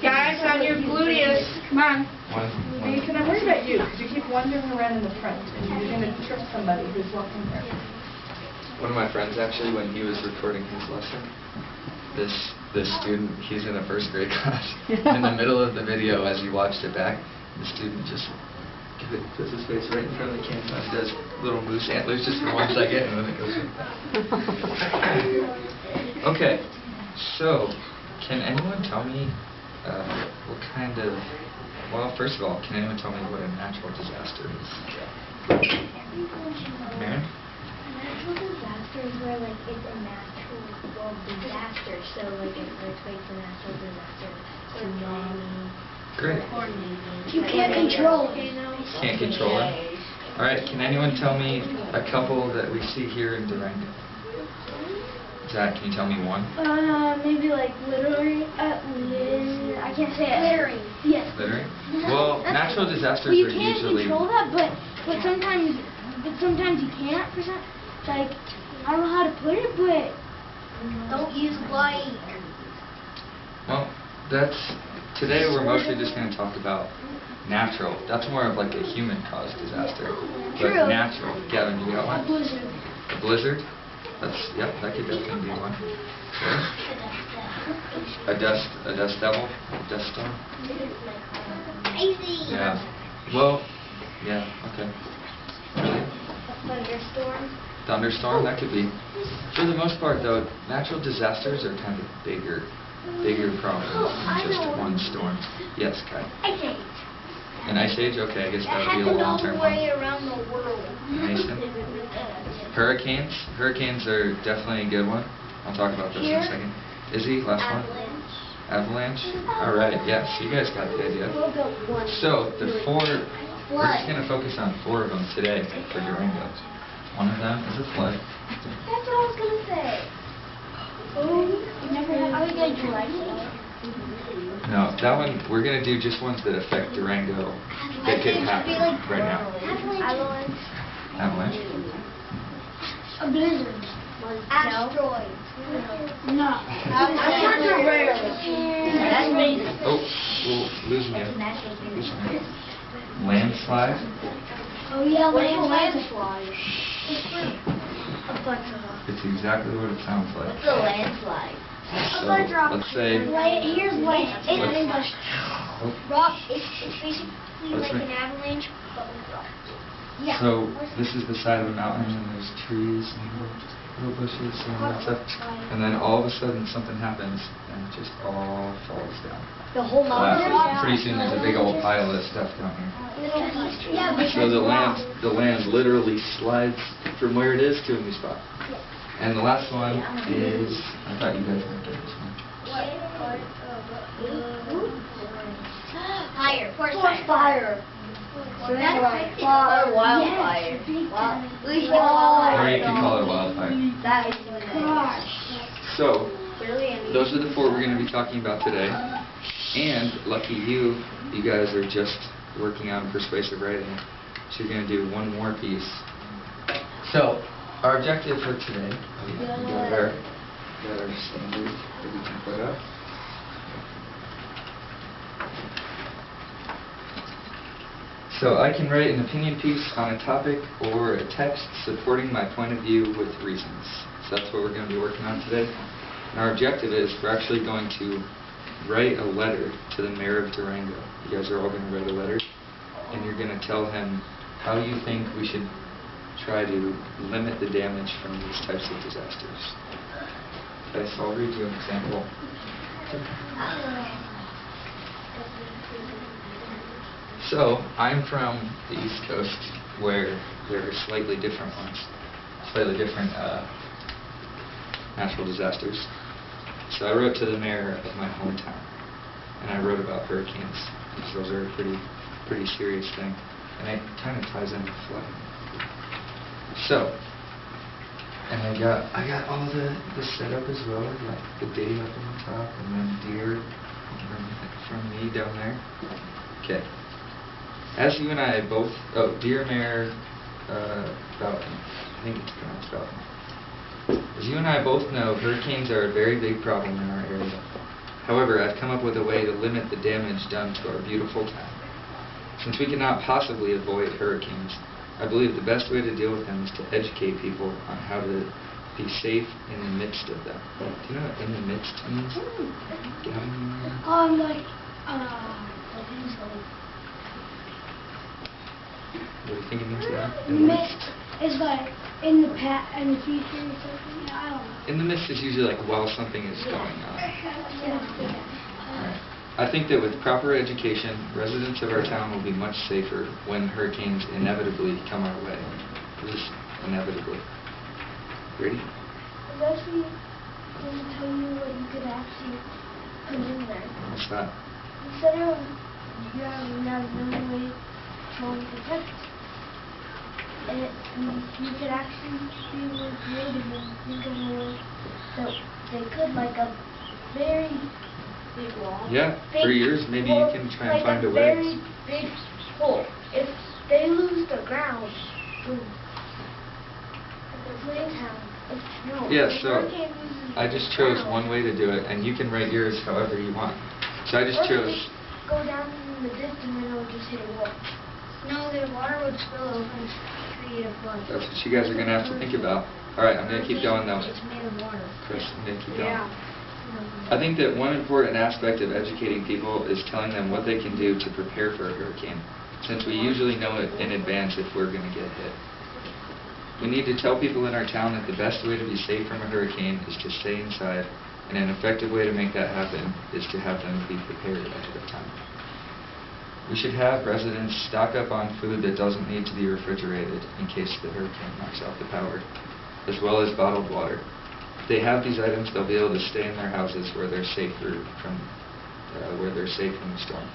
Guys, on your gluteus. Come on. Hey, can I worry about you? Because you keep wandering around in the front, and you're going to trip somebody who's walking there. One of my friends, actually, when he was recording his lesson, this student, he's in a first grade class. In the middle of the video, as he watched it back, the student just puts his face right in front of the camera and does little moose antlers just for 1 second, and then it goes like that. Okay, so can anyone tell me what kind of, well, first of all, can anyone tell me what a natural disaster is? Maren? Natural disaster is where like it's a natural disaster. So like an earthquake's a natural disaster. Tsunami. Great. You can't control it. Can't control it. All right, can anyone tell me a couple that we see here in Durango? Zach, can you tell me one? Maybe like littering. I can't say it. Littering. Yes. Littering? Well, natural disasters you are can't usually... control that, but sometimes you can't. For some, like I don't know how to put it, but don't use light. Well, that's... Today we're mostly just going to talk about natural. That's more of like a human-caused disaster. True. But natural. Gavin, you got one? A blizzard. A blizzard? That's, yep, that could definitely be one. Okay. A dust devil? A dust storm? Icy. Yeah. Well, yeah, okay. Really? A thunderstorm. Thunderstorm, that could be. For the most part, though, natural disasters are kind of bigger problems than just one storm. Yes, Kai. Ice age. An ice age? Okay, I guess that would be a Happened all long-term the one. way around the world. Mason? Hurricanes? Hurricanes are definitely a good one. I'll talk about this in a second. Izzy, last one? Avalanche? Alright, yes, you guys got the idea. We'll go one. So, the four, we're just going to focus on 4 of them today for Durango. One of them is a flood. That's what I was going to say. Oh, you never had... Are we going to do like No, that one, we're going to do just ones that affect Durango that could happen right now. Avalanche. Avalanche? A blizzard. Asteroid. No. Asteroids are rare. That's amazing. Oh, well, losing you. Losing you. Landslide? Oh yeah, landslide. It's exactly what it sounds like. What's a landslide? So, let's say... Here's like in English. Oh, Rock. It's basically Let's like make- an avalanche, but with rock. Yeah. So, this is the side of a mountain, and there's trees and little bushes and all that stuff. And then all of a sudden something happens, and it just all falls down. The whole mountain. Pretty soon there's a big old pile of stuff down here. Yeah, but So the land literally slides from where it is to a new spot. And the last one is, I thought you guys might get this one. Fire. Forest fire. Or wildfire. Or you can call it a wildfire. That is So, those are the 4 we're going to be talking about today. And lucky you guys are just working on persuasive writing. So you're going to do one more piece. So, our objective for today, we got our standard that we can put up. So I can write an opinion piece on a topic or a text supporting my point of view with reasons. So that's what we're going to be working on today. And our objective is we're actually going to write a letter to the mayor of Durango. You guys are all going to write a letter, and you're going to tell him how you think we should try to limit the damage from these types of disasters. Okay, so I'll read you an example. So, I'm from the East Coast, where there are slightly different ones, slightly different natural disasters. So I wrote to the mayor of my hometown, and I wrote about hurricanes, because those are a pretty serious thing, and it kind of ties into flooding. So, and I got all the setup as well. I got the date up on the top, and then dear from me down there. Okay. As you and I both, dear Mayor Boughton, I think it's pronounced Boughton. As you and I both know, hurricanes are a very big problem in our area. However, I've come up with a way to limit the damage done to our beautiful town. Since we cannot possibly avoid hurricanes, I believe the best way to deal with them is to educate people on how to be safe in the midst of them. Do you know what in the midst means? Like, what is What do you think it means? Yeah? mist is like in the future or something. I don't know. In the midst is usually like while something is going on. Alright. I think that with proper education, residents of our town will be much safer when hurricanes inevitably come our way. Just inevitably. Ready? I was actually going to tell you what you could actually put in there. What's that? Instead of you have no way to protect, you could actually be more creative and think of a way that they could, like a very big wall. Yeah, Big, 3 years, maybe you can try and like find a a way. very big hole. If they lose the ground, boom. Like a play town. No, Yeah, the so hurricane loses I the just chose ground. one way to do it, and you can write yours however you want. So I just Or chose. they go down in the ditch and then it'll just hit a wall. No, the water would spill over and create a flood. That's what you guys are going to have to think about. Alright, I'm going to keep going though. It's made of water. Chris, I'm going to keep going. Yeah. I think that one important aspect of educating people is telling them what they can do to prepare for a hurricane, since we usually know it in advance if we're going to get hit. We need to tell people in our town that the best way to be safe from a hurricane is to stay inside, and an effective way to make that happen is to have them be prepared ahead of time. We should have residents stock up on food that doesn't need to be refrigerated in case the hurricane knocks out the power, as well as bottled water. If they have these items, they'll be able to stay in their houses where they're safe from the storm.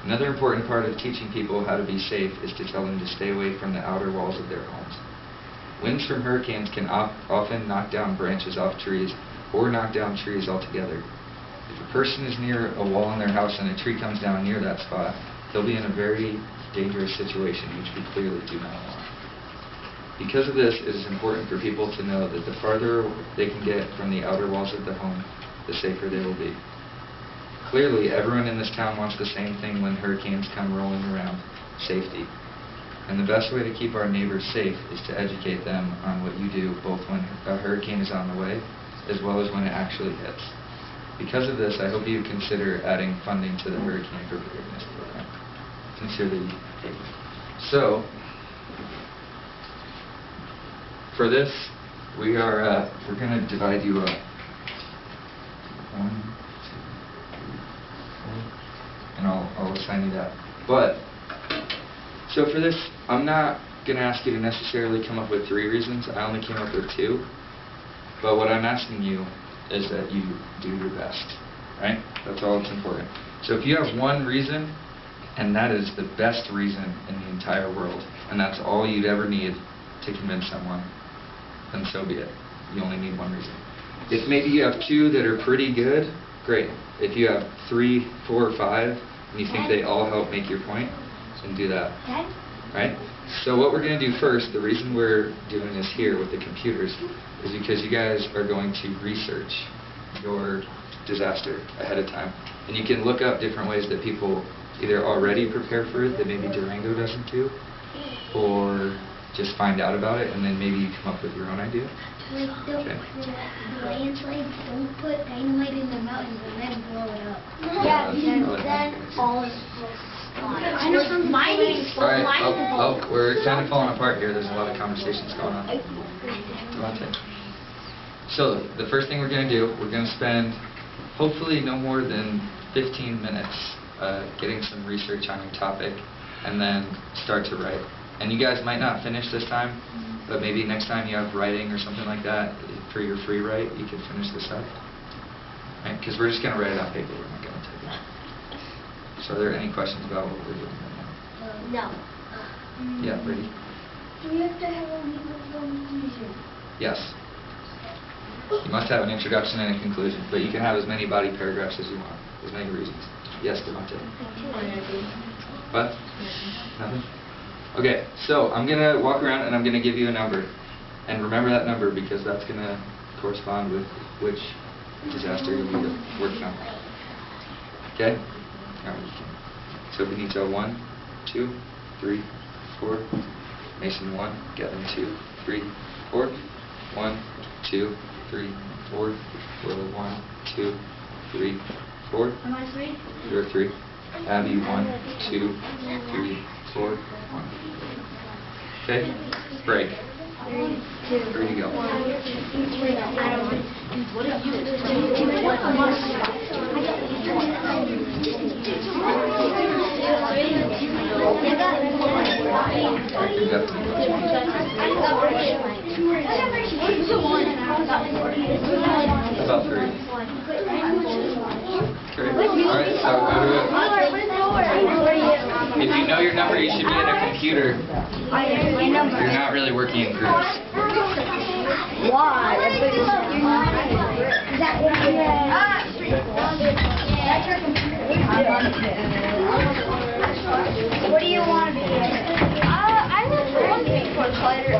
Another important part of teaching people how to be safe is to tell them to stay away from the outer walls of their homes. Winds from hurricanes can often knock down branches off trees or knock down trees altogether. If a person is near a wall in their house and a tree comes down near that spot, they'll be in a very dangerous situation, which we clearly do not want. Because of this, it is important for people to know that the farther they can get from the outer walls of the home, the safer they will be. Clearly, everyone in this town wants the same thing when hurricanes come rolling around: safety. And the best way to keep our neighbors safe is to educate them on what you do both when a hurricane is on the way, as well as when it actually hits. Because of this, I hope you consider adding funding to the Hurricane Preparedness Program. Sincerely, David. So, for this, we're going to divide you up. 1, 2, 3, 4, and I'll assign you that. But so for this, I'm not going to ask you to necessarily come up with 3 reasons. I only came up with 2. But what I'm asking you is that you do your best, right? That's all that's important. So if you have 1 reason, and that is the best reason in the entire world, and that's all you'd ever need to convince someone, then so be it. You only need 1 reason. If maybe you have 2 that are pretty good, great. If you have 3, 4, or 5, and you think they all help make your point, then do that. Right? So what we're going to do first, the reason we're doing this here with the computers, is because you guys are going to research your disaster ahead of time. And you can look up different ways that people either already prepare for it that maybe Durango doesn't do, or just find out about it, and then maybe you come up with your own idea. Like, Okay. the landslides, don't put dynamite in the mountains and then blow it up. Yeah, then all is I know some mining. Alright, we're kind of falling apart here. There's a lot of conversations going on. Devontae. So, the first thing we're going to do, we're going to spend hopefully no more than 15 minutes getting some research on your topic, and then start to write. And you guys might not finish this time, but maybe next time you have writing or something like that, for your free write, you can finish this up. Right? Because we're just going to write it on paper, we're not going to type it. So are there any questions about what we're doing right now? No. Yeah, ready? Do we have to have a legal conclusion? Yes. You must have an introduction and a conclusion, but you can have as many body paragraphs as you want, as many reasons. Yes, Devontae. What? Nothing? Okay, so I'm going to walk around and I'm going to give you a number. And remember that number because that's going to correspond with which disaster you'll be working on. Okay? So Benito 1, 2, 3, 4. Mason 1, Gavin 2, 3, 4. 1, 2, 3, 4. Willow 1, 2, 3, 4. Am I 3? You're 3. Abby 1, 2, 3, 4, 1. Okay? Break. 3 to go. About 3. Okay. Alright, so go to it. If you know your number, you should be at a computer. You're not really working in groups. Why? What do you want to be? I was looking for collider.